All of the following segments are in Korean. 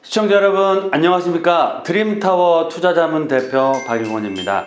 시청자 여러분 안녕하십니까. 드림타워 투자자문 대표 박용원입니다.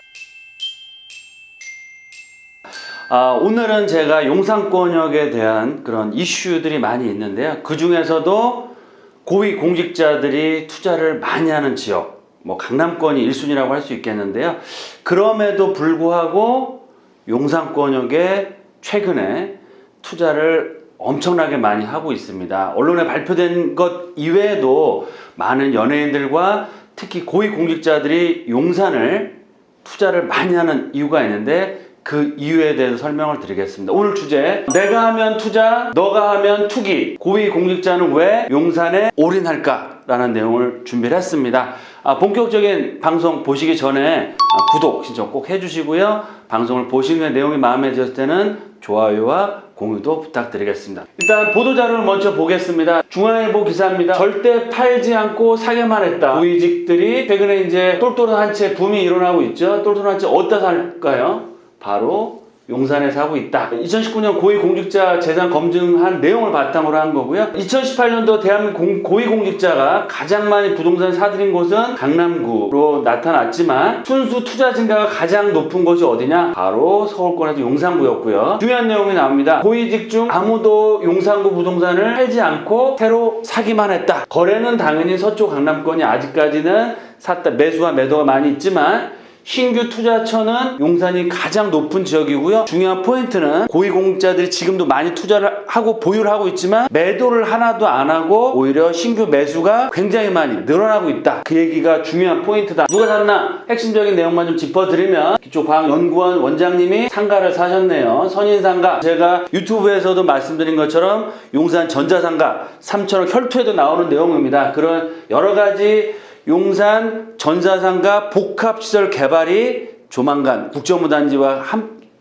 오늘은 제가 용산권역에 대한 그런 이슈들이 많이 있는데요. 그 중에서도 고위 공직자들이 투자를 많이 하는 지역, 강남권이 1순위라고 할 수 있겠는데요. 그럼에도 불구하고 용산권역에 최근에 투자를 엄청나게 많이 하고 있습니다. 언론에 발표된 것 이외에도 많은 연예인들과 특히 고위 공직자들이 용산을 투자를 많이 하는 이유가 있는데 그 이유에 대해서 설명을 드리겠습니다. 오늘 주제, 내가 하면 투자, 너가 하면 투기, 고위 공직자는 왜 용산에 올인할까? 라는 내용을 준비를 했습니다. 본격적인 방송 보시기 전에 구독 신청 꼭 해주시고요. 방송을 보신 후에 내용이 마음에 드셨을 때는 좋아요와 공유도 부탁드리겠습니다. 일단 보도자료를 먼저 보겠습니다. 중앙일보 기사입니다. 절대 팔지 않고 사게만 했다. 고위직들이 최근에 이제 똘똘한 채 붐이 일어나고 있죠. 똘똘한 채 어디다 살까요? 바로 용산에 사고 있다. 2019년 고위공직자 재산 검증한 내용을 바탕으로 한 거고요. 2018년도 대한민국 고위공직자가 가장 많이 부동산 사들인 곳은 강남구로 나타났지만 순수 투자 증가가 가장 높은 곳이 어디냐? 바로 서울권에서 용산구였고요. 중요한 내용이 나옵니다. 고위직 중 아무도 용산구 부동산을 팔지 않고 새로 사기만 했다. 거래는 당연히 서초 강남권이 아직까지는 샀다. 매수와 매도가 많이 있지만 신규 투자처는 용산이 가장 높은 지역이고요. 중요한 포인트는 고위공직자들이 지금도 많이 투자를 하고 보유를 하고 있지만 매도를 하나도 안 하고 오히려 신규 매수가 굉장히 많이 늘어나고 있다. 그 얘기가 중요한 포인트다. 누가 샀나? 핵심적인 내용만 좀 짚어드리면 기초과학연구원 원장님이 상가를 사셨네요. 선인상가. 제가 유튜브에서도 말씀드린 것처럼 용산 전자상가 3천억 혈투에도 나오는 내용입니다. 그런 여러 가지 용산 전자상가 복합시설 개발이 조만간 국정무단지와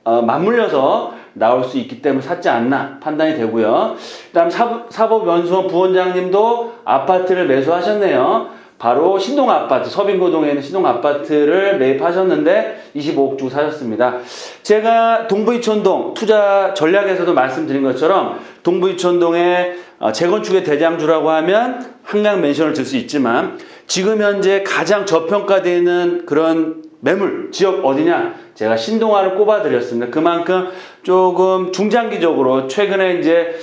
맞물려서 나올 수 있기 때문에 샀지 않나 판단이 되고요. 그다음 사법연수원 부원장님도 아파트를 매수하셨네요. 바로 신동아파트, 서빙고동에 있는 신동아파트를 매입하셨는데 25억 주고 사셨습니다. 제가 동부이촌동 투자 전략에서도 말씀드린 것처럼 동부이촌동의 재건축의 대장주라고 하면 한강맨션을 들 수 있지만 지금 현재 가장 저평가되어 있는 그런 매물 지역 어디냐? 제가 신동아를 꼽아드렸습니다. 그만큼 조금 중장기적으로 최근에 이제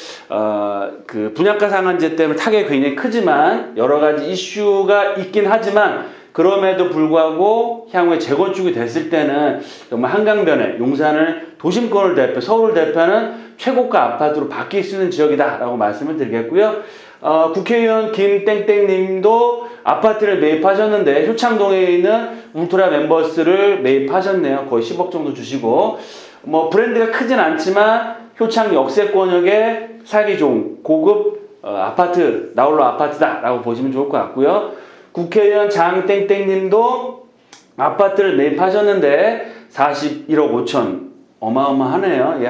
그 분양가 상한제 때문에 타격이 굉장히 크지만 여러 가지 이슈가 있긴 하지만 그럼에도 불구하고 향후에 재건축이 됐을 때는 정말 한강변에 용산을 도심권을 대표, 서울을 대표하는 최고가 아파트로 바뀔 수 있는 지역이다라고 말씀을 드리겠고요. 국회의원 김땡땡님도 아파트를 매입하셨는데 효창동에 있는 울트라 멤버스를 매입하셨네요. 거의 10억 정도 주시고 브랜드가 크진 않지만 효창 역세권역에 살기 좋은 고급 아파트, 나홀로 아파트다라고 보시면 좋을 것 같고요. 국회의원 장땡땡님도 아파트를 매입하셨는데 41억 5천 어마어마하네요.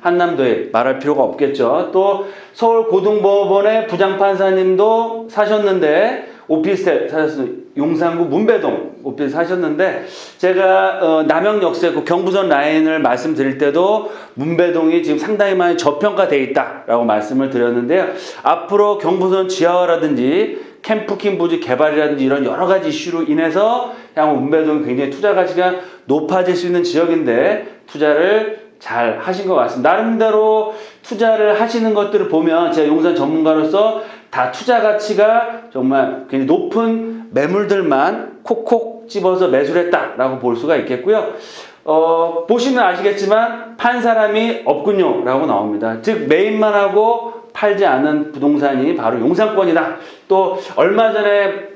한남도에 말할 필요가 없겠죠. 또 서울 고등법원의 부장판사님도 사셨는데 오피스텔 사셨어요. 용산구 문배동 오피스텔 사셨는데 제가 남영역세구 경부선 라인을 말씀드릴 때도 문배동이 지금 상당히 많이 저평가되어 있다라고 말씀을 드렸는데요. 앞으로 경부선 지하화라든지 캠프킹 부지 개발이라든지 이런 여러 가지 이슈로 인해서 향후 문배동이 굉장히 투자 가치가 높아질 수 있는 지역인데 투자를 잘 하신 것 같습니다. 나름대로 투자를 하시는 것들을 보면 제가 용산 전문가로서 다 투자 가치가 정말 굉장히 높은 매물들만 콕콕 집어서 매수를 했다라고 볼 수가 있겠고요. 보시면 아시겠지만 판 사람이 없군요 라고 나옵니다. 즉 매입만 하고 팔지 않은 부동산이 바로 용산권이다. 또 얼마 전에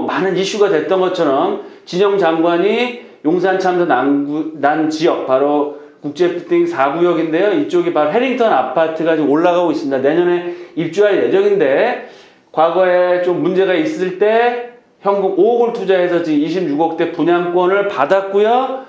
많은 이슈가 됐던 것처럼 진영 장관이 용산 참사 난 지역 바로 국제빌딩 4구역인데요. 이쪽이 바로 해링턴 아파트가 지금 올라가고 있습니다. 내년에 입주할 예정인데 과거에 좀 문제가 있을 때 현금 5억을 투자해서 지금 26억대 분양권을 받았고요.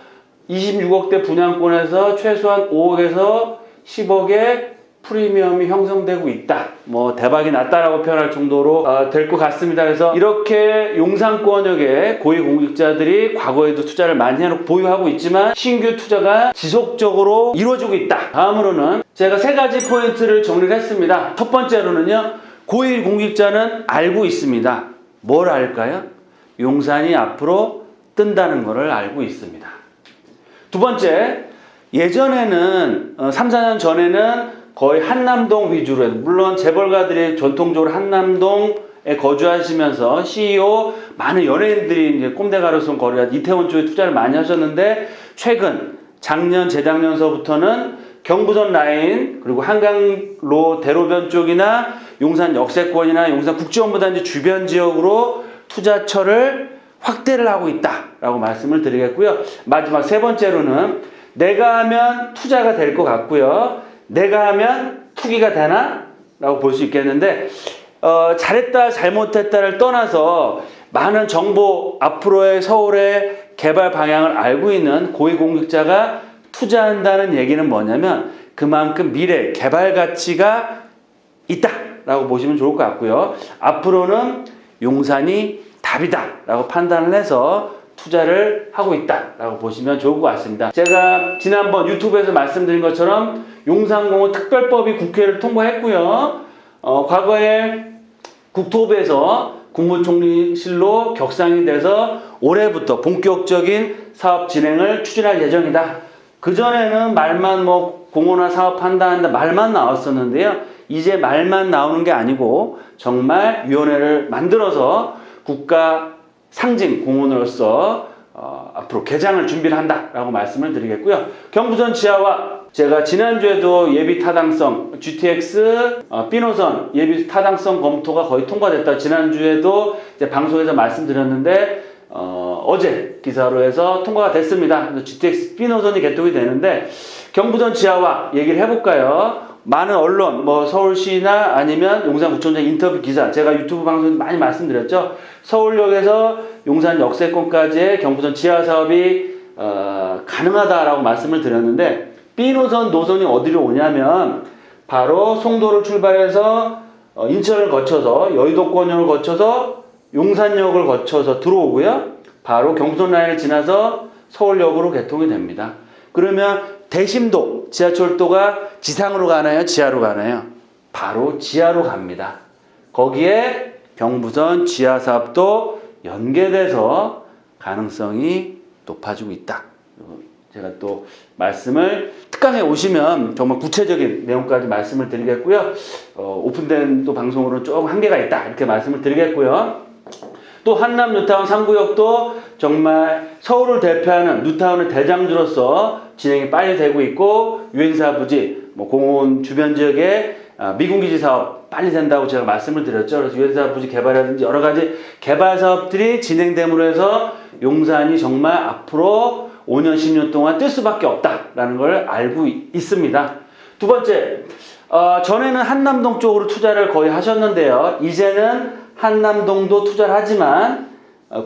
26억대 분양권에서 최소한 5억에서 10억의 프리미엄이 형성되고 있다. 대박이 났다라고 표현할 정도로 될 것 같습니다. 그래서 이렇게 용산권역에 고위공직자들이 과거에도 투자를 많이 해놓고 보유하고 있지만 신규 투자가 지속적으로 이루어지고 있다. 다음으로는 제가 세 가지 포인트를 정리를 했습니다. 첫 번째로는요. 고위공직자는 알고 있습니다. 뭘 알까요? 용산이 앞으로 뜬다는 것을 알고 있습니다. 두 번째, 예전에는 3, 4년 전에는 거의 한남동 위주로 해서, 물론 재벌가들이 전통적으로 한남동에 거주하시면서 CEO 많은 연예인들이 이제 꼼데가로송 거리가 이태원 쪽에 투자를 많이 하셨는데, 최근 작년 재작년서부터는 경부선 라인 그리고 한강로 대로변 쪽이나 용산 역세권이나 용산 국제원부단지 주변 지역으로 투자처를 확대를 하고 있다라고 말씀을 드리겠고요. 마지막 세 번째로는 내가 하면 투자가 될 것 같고요. 내가 하면 투기가 되나? 라고 볼 수 있겠는데, 잘했다 잘못했다를 떠나서 많은 정보, 앞으로의 서울의 개발 방향을 알고 있는 고위공직자가 투자한다는 얘기는 뭐냐면 그만큼 미래 개발 가치가 있다라고 보시면 좋을 것 같고요. 앞으로는 용산이 답이다 라고 판단을 해서 투자를 하고 있다라고 보시면 좋을 것 같습니다. 제가 지난번 유튜브에서 말씀드린 것처럼 용산공원 특별법이 국회를 통과했고요. 과거에 국토부에서 국무총리실로 격상이 돼서 올해부터 본격적인 사업 진행을 추진할 예정이다. 그전에는 말만 뭐 공원화 사업한다 말만 나왔었는데요. 이제 말만 나오는 게 아니고 정말 위원회를 만들어서 국가 상징 공원으로서 앞으로 개장을 준비를 한다라고 말씀을 드리겠고요. 경부선 지하화, 제가 지난주에도 예비 타당성 GTX B노선 예비 타당성 검토가 거의 통과됐다. 지난주에도 이제 방송에서 말씀드렸는데 어제 기사로 해서 통과가 됐습니다. 그래서 GTX B노선이 개통이 되는데, 경부선 지하화 얘기를 해볼까요? 많은 언론, 뭐 서울시나 아니면 용산구청장 인터뷰 기사, 제가 유튜브 방송에서 많이 말씀드렸죠. 서울역에서 용산 역세권까지의 경부선 지하 사업이 가능하다라고 말씀을 드렸는데, B노선 노선이 어디로 오냐면 바로 송도를 출발해서 인천을 거쳐서 여의도권역을 거쳐서 용산역을 거쳐서 들어오고요. 바로 경부선 라인을 지나서 서울역으로 개통이 됩니다. 그러면 대심도 지하철도가 지상으로 가나요? 지하로 가나요? 바로 지하로 갑니다. 거기에 경부선 지하 사업도 연계돼서 가능성이 높아지고 있다. 제가 또 말씀을 특강에 오시면 정말 구체적인 내용까지 말씀을 드리겠고요. 오픈된 또 방송으로는 조금 한계가 있다 이렇게 말씀을 드리겠고요. 또 한남 뉴타운 3구역도 정말 서울을 대표하는 뉴타운의 대장주로서 진행이 빨리 되고 있고, 유엔사 부지, 뭐 공원 주변 지역에 미군기지 사업 빨리 된다고 제가 말씀을 드렸죠. 그래서 유엔사 부지 개발이라든지 여러 가지 개발 사업들이 진행됨으로 해서 용산이 정말 앞으로 5년, 10년 동안 뜰 수밖에 없다라는 걸 알고 있습니다. 두 번째, 전에는 한남동 쪽으로 투자를 거의 하셨는데요. 이제는 한남동도 투자를 하지만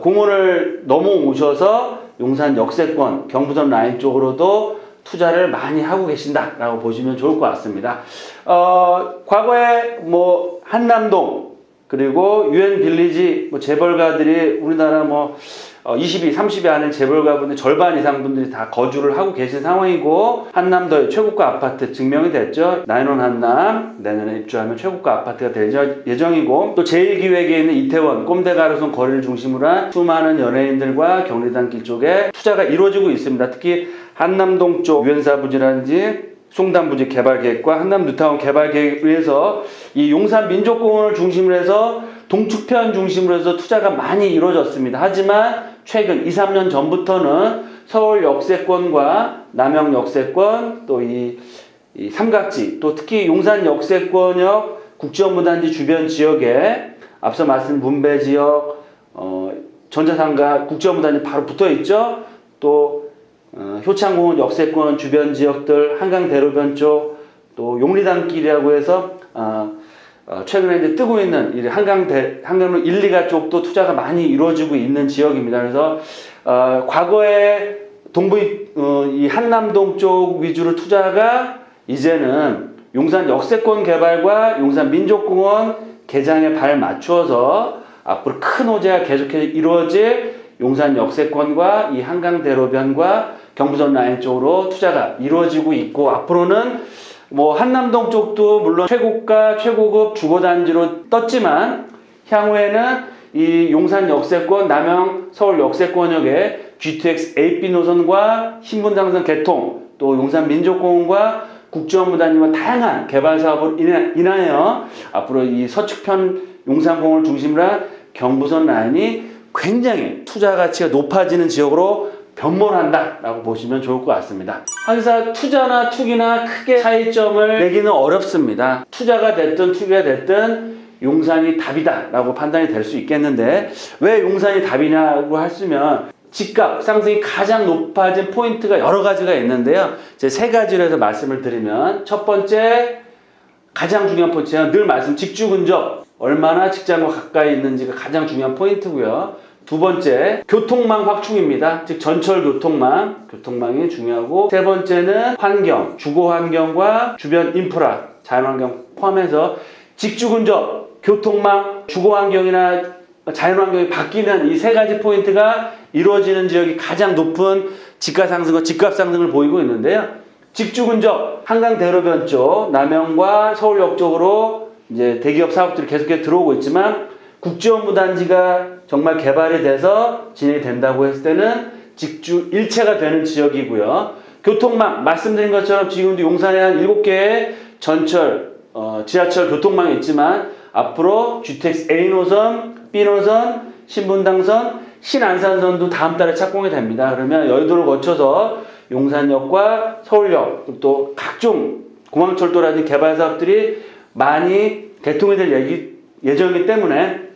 공원을 넘어오셔서 용산 역세권, 경부선 라인 쪽으로도 투자를 많이 하고 계신다라고 보시면 좋을 것 같습니다. 과거에 뭐 한남동 그리고 유엔 빌리지 뭐 재벌가들이 우리나라 뭐 20위, 30위 안에 재벌가분들 절반 이상 분들이 다 거주를 하고 계신 상황이고, 한남도의 최고가 아파트 증명이 됐죠. 나인원 한남 내년에 입주하면 최고가 아파트가 될 예정이고, 또 제1기획에 있는 이태원 꼼데가로송 거리를 중심으로 한 수많은 연예인들과 경리단길 쪽에 투자가 이루어지고 있습니다. 특히 한남동 쪽 유엔사 부지라든지 송담부지 개발 계획과 한남 뉴타운 개발 계획에 의해서 이 용산 민족공원을 중심으로 해서 동축편 중심으로 해서 투자가 많이 이루어졌습니다. 하지만 최근 2, 3년 전부터는 서울 역세권과 남영 역세권, 또 이 삼각지, 또 특히 용산 역세권역 국제원부단지 주변 지역에 앞서 말씀 문배 지역, 전자상가 국제원부단지 바로 붙어 있죠. 또 효창공원 역세권 주변 지역들, 한강 대로변 쪽, 또 용리단길이라고 해서 최근에 이제 뜨고 있는 한강로 1, 2가 쪽도 투자가 많이 이루어지고 있는 지역입니다. 그래서 과거에 이 한남동 쪽 위주로 투자가 이제는 용산 역세권 개발과 용산 민족공원 개장에 발 맞추어서 앞으로 큰 호재가 계속해서 이루어질 용산 역세권과 이 한강 대로변과 경부선 라인 쪽으로 투자가 이루어지고 있고, 앞으로는 뭐 한남동 쪽도 물론 최고가 최고급 주거단지로 떴지만 향후에는 이 용산 역세권, 남영 서울 역세권역에 GTX AP 노선과 신분당선 개통, 또 용산 민족공원과 국정원무단지와 다양한 개발 사업을 인하여 앞으로 이 서측편 용산공원을 중심으로 한 경부선 라인이 굉장히 투자 가치가 높아지는 지역으로 변모한다라고 보시면 좋을 것 같습니다. 항상 투자나 투기나 크게 차이점을 내기는 어렵습니다. 투자가 됐든 투기가 됐든 용산이 답이다라고 판단이 될 수 있겠는데 왜 용산이 답이냐고 하시면 집값 상승이 가장 높아진 포인트가 여러 가지가 있는데요. 제 세 가지로 해서 말씀을 드리면 첫 번째 가장 중요한 포인트는 늘 말씀 직주 근접 얼마나 직장과 가까이 있는지가 가장 중요한 포인트고요. 두 번째 교통망 확충입니다. 즉 전철 교통망이 중요하고 세 번째는 환경, 주거 환경과 주변 인프라, 자연환경 포함해서 직주 근접, 교통망, 주거 환경이나 자연환경이 바뀌는 이 세 가지 포인트가 이루어지는 지역이 가장 높은 집가 상승과 집값 상승을 보이고 있는데요. 직주 근접, 한강 대로변 쪽, 남영과 서울역 쪽으로 이제 대기업 사업들이 계속해서 들어오고 있지만 국제업무단지가 정말 개발이 돼서 진행이 된다고 했을 때는 직주 일체가 되는 지역이고요. 교통망, 말씀드린 것처럼 지금도 용산에 한 7개의 전철, 지하철 교통망이 있지만 앞으로 GTX A노선, B노선, 신분당선, 신안산선도 다음 달에 착공이 됩니다. 그러면 여의도를 거쳐서 용산역과 서울역, 또 각종 공항철도라든지 개발 사업들이 많이 개통이 될 예정이기 때문에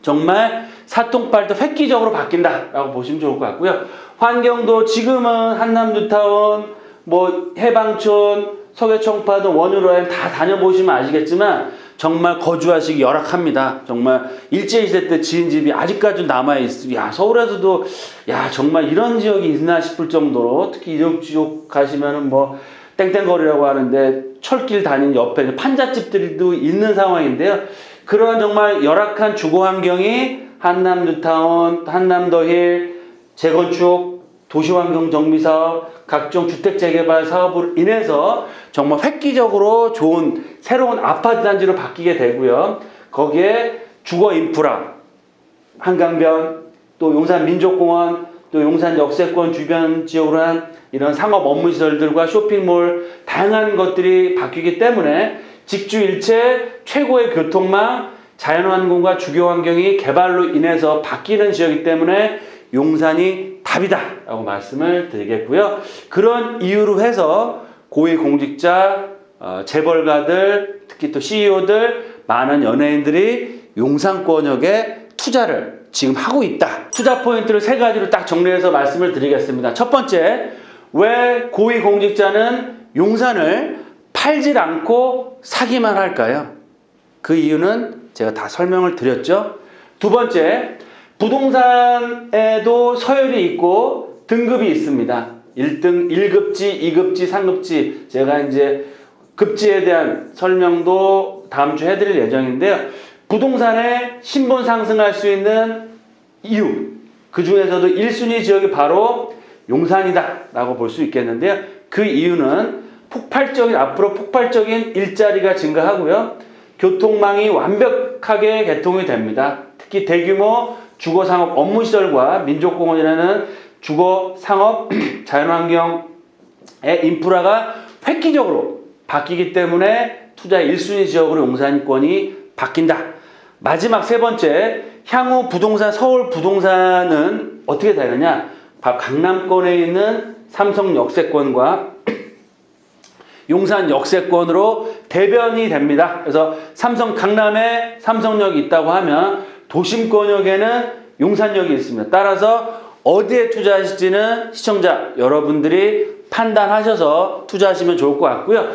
정말 사통팔도 획기적으로 바뀐다라고 보시면 좋을 것 같고요. 환경도 지금은 한남 뉴타운, 뭐 해방촌, 서계청파동, 원유라인 다 다녀보시면 아시겠지만 정말 거주하시기 열악합니다. 정말 일제시대 때 지은 집이 아직까지 남아있어요. 야, 서울에서도 야 정말 이런 지역이 있나 싶을 정도로 특히 이쪽 지역 가시면은 뭐 땡땡거리라고 하는데 철길 다니는 옆에 판잣집들도 있는 상황인데요. 그런 정말 열악한 주거 환경이 한남 뉴타운, 한남 더힐, 재건축, 도시환경 정비사업, 각종 주택 재개발 사업으로 인해서 정말 획기적으로 좋은 새로운 아파트 단지로 바뀌게 되고요. 거기에 주거 인프라, 한강변, 또 용산 민족공원, 또 용산 역세권 주변 지역으로 한 이런 상업 업무 시설들과 쇼핑몰 다양한 것들이 바뀌기 때문에 직주일체 최고의 교통망, 자연환경과 주거환경이 개발로 인해서 바뀌는 지역이기 때문에 용산이 답이다 라고 말씀을 드리겠고요. 그런 이유로 해서 고위공직자, 재벌가들, 특히 또 CEO들, 많은 연예인들이 용산권역에 투자를 지금 하고 있다. 투자 포인트를 세 가지로 딱 정리해서 말씀을 드리겠습니다. 첫 번째, 왜 고위공직자는 용산을 팔질 않고 사기만 할까요? 그 이유는 제가 다 설명을 드렸죠. 두 번째, 부동산에도 서열이 있고 등급이 있습니다. 1등, 1급지, 2급지, 3급지. 제가 이제 급지에 대한 설명도 다음 주 해드릴 예정인데요. 부동산에 신분 상승할 수 있는 이유, 그 중에서도 1순위 지역이 바로 용산이다 라고 볼 수 있겠는데요. 그 이유는 앞으로 폭발적인 일자리가 증가하고요. 교통망이 완벽하게 개통이 됩니다. 특히 대규모 주거상업 업무시설과 민족공원이라는 주거상업 자연환경의 인프라가 획기적으로 바뀌기 때문에 투자 1순위 지역으로 용산권이 바뀐다. 마지막 세 번째, 향후 부동산, 서울 부동산은 어떻게 되느냐? 바로 강남권에 있는 삼성 역세권과 용산 역세권으로 대변이 됩니다. 그래서 강남에 삼성역이 있다고 하면 도심권역에는 용산역이 있습니다. 따라서 어디에 투자하실지는 시청자 여러분들이 판단하셔서 투자하시면 좋을 것 같고요.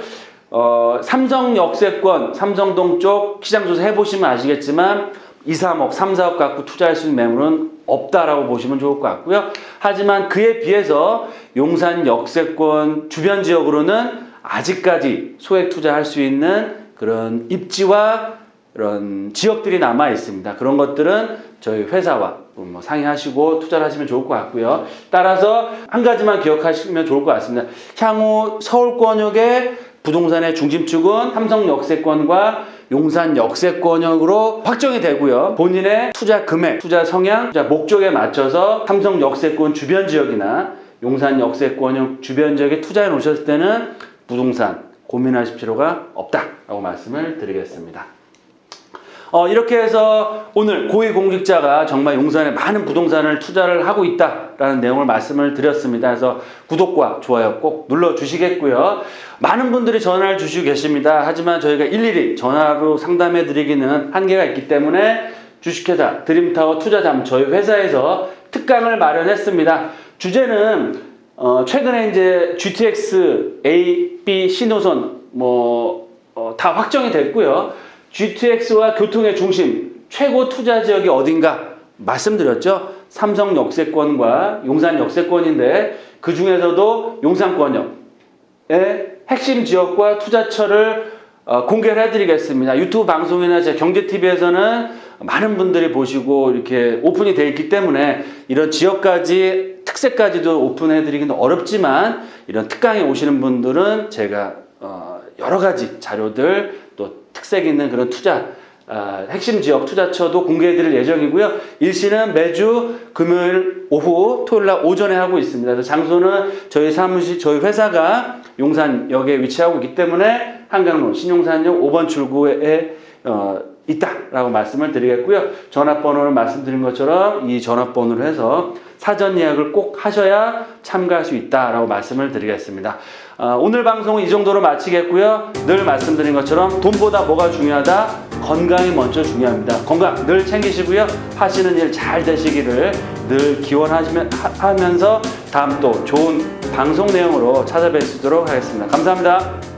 삼성 역세권, 삼성동 쪽 시장조사 해보시면 아시겠지만 2, 3억, 3, 4억 갖고 투자할 수 있는 매물은 없다라고 보시면 좋을 것 같고요. 하지만 그에 비해서 용산 역세권 주변 지역으로는 아직까지 소액 투자할 수 있는 그런 입지와 그런 지역들이 남아 있습니다. 그런 것들은 저희 회사와 상의하시고 투자를 하시면 좋을 것 같고요. 따라서 한 가지만 기억하시면 좋을 것 같습니다. 향후 서울권역에 부동산의 중심축은 삼성 역세권과 용산 역세권역으로 확정이 되고요. 본인의 투자 금액, 투자 성향, 투자 목적에 맞춰서 삼성 역세권 주변 지역이나 용산 역세권역 주변 지역에 투자해 놓으셨을 때는 부동산 고민하실 필요가 없다라고 말씀을 드리겠습니다. 이렇게 해서 오늘 고위공직자가 정말 용산에 많은 부동산을 투자를 하고 있다라는 내용을 말씀을 드렸습니다. 그래서 구독과 좋아요 꼭 눌러주시겠고요. 많은 분들이 전화를 주시고 계십니다. 하지만 저희가 일일이 전화로 상담해 드리기는 한계가 있기 때문에 주식회사 드림타워 투자자문 저희 회사에서 특강을 마련했습니다. 주제는 최근에 이제 GTX A, B, C 노선 다 확정이 됐고요. GTX와 교통의 중심, 최고 투자 지역이 어딘가 말씀드렸죠. 삼성 역세권과 용산 역세권인데 그 중에서도 용산권역의 핵심 지역과 투자처를 공개를 해드리겠습니다. 유튜브 방송이나 제 경제TV에서는 많은 분들이 보시고 이렇게 오픈이 되어 있기 때문에 이런 지역까지 특색까지도 오픈해드리기는 어렵지만 이런 특강에 오시는 분들은 제가 여러 가지 자료들 또 특색 있는 그런 투자 핵심 지역 투자처도 공개해 드릴 예정이고요. 일시는 매주 금요일 오후 토요일 날 오전에 하고 있습니다. 그래서 장소는 저희 사무실 저희 회사가 용산역에 위치하고 있기 때문에 한강로 신용산역 5번 출구에 있다라고 말씀을 드리겠고요. 전화번호를 말씀드린 것처럼 이 전화번호로 해서 사전 예약을 꼭 하셔야 참가할 수 있다라고 말씀을 드리겠습니다. 오늘 방송은 이 정도로 마치겠고요. 늘 말씀드린 것처럼 돈보다 뭐가 중요하다? 건강이 먼저 중요합니다. 건강 늘 챙기시고요. 하시는 일 잘 되시기를 늘 기원하면서 다음 또 좋은 방송 내용으로 찾아뵙도록 하겠습니다. 감사합니다.